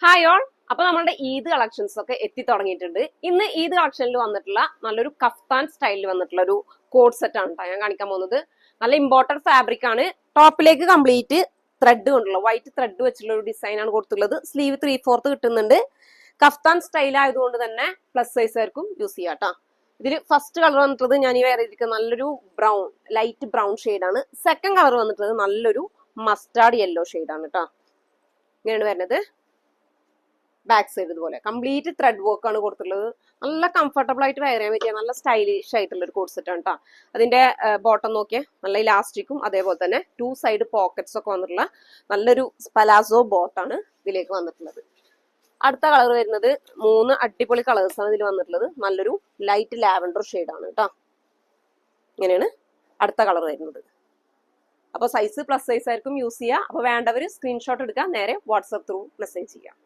Hi all. അപ്പൊ നമ്മുടെ Eid collections ഒക്കെ എത്തി തുടങ്ങിയിട്ടുണ്ട്. ഇന്ന് ഈദ് കളക്ഷനിൽ വന്നിട്ടുള്ള നല്ലൊരു കഫ്താൻ സ്റ്റൈലിൽ വന്നിട്ടുള്ള ഒരു കോഡ് സെറ്റ് ആണ് കേട്ടോ ഞാൻ കാണിക്കാൻ പോകുന്നത്. നല്ല ഇമ്പോർട്ടന്റ് ഫാബ്രിക് ആണ്. ടോപ്പിലേക്ക് കംപ്ലീറ്റ് ത്രെഡ് കൊണ്ടുള്ള വൈറ്റ് ത്രെഡ് വെച്ചുള്ള ഒരു ഡിസൈൻ ആണ് കൊടുത്തുള്ളത്. സ്ലീവ് 3/4 കിട്ടുന്നുണ്ട്. കഫ്താൻ സ്റ്റൈൽ ആയതുകൊണ്ട് തന്നെ പ്ലസ് സൈസ് ആയിരിക്കും യൂസ് ചെയ്യാം കേട്ടോ. ഇതിൽ ഫസ്റ്റ് കളർ വന്നിട്ടുള്ളത് ഞാൻ ഈ വേറെ നല്ലൊരു ബ്രൗൺ ലൈറ്റ് ബ്രൗൺ ഷെയ്ഡാണ്. സെക്കൻഡ് കളർ വന്നിട്ടുള്ളത് നല്ലൊരു മസ്റ്റാർഡ് യെല്ലോ ഷെയ്ഡാണ് കേട്ടോ. ഇങ്ങനെയാണ് വരുന്നത്. ബാക്ക് സൈഡ് ഇതുപോലെ കംപ്ലീറ്റ് ത്രെഡ് വർക്ക് ആണ് കൊടുത്തിട്ടുള്ളത്. നല്ല കംഫർട്ടബിൾ ആയിട്ട് വെയർ ചെയ്യാൻ പറ്റിയ നല്ല സ്റ്റൈലിഷ് ആയിട്ടുള്ള ഒരു കോഡ് സെറ്റ് ആണ് കേട്ടോ. അതിന്റെ ബോട്ടം നോക്കിയാൽ നല്ല ഇലാസ്റ്റിക്കും അതേപോലെ തന്നെ 2 സൈഡ് പോക്കറ്റ്സ് ഒക്കെ വന്നിട്ടുള്ള നല്ലൊരു പലാസോ ബോട്ടാണ് ഇതിലേക്ക് വന്നിട്ടുള്ളത്. അടുത്ത കളർ വരുന്നത് 3 അടിപൊളി കളേഴ്സ് ആണ് ഇതിൽ വന്നിട്ടുള്ളത്. നല്ലൊരു ലൈറ്റ് ലാവൻഡർ ഷെയ്ഡാണ് കേട്ടോ. ഇങ്ങനെയാണ് അടുത്ത കളർ വരുന്നത്. അപ്പോൾ സൈസ് പ്ലസ് സൈസ് ആയിരിക്കും യൂസ് ചെയ്യുക. അപ്പോൾ വേണ്ടവർ സ്ക്രീൻഷോട്ട് എടുക്കുക, നേരെ വാട്സ്ആപ്പ് ത്രൂ മെസ്സേജ് ചെയ്യുക.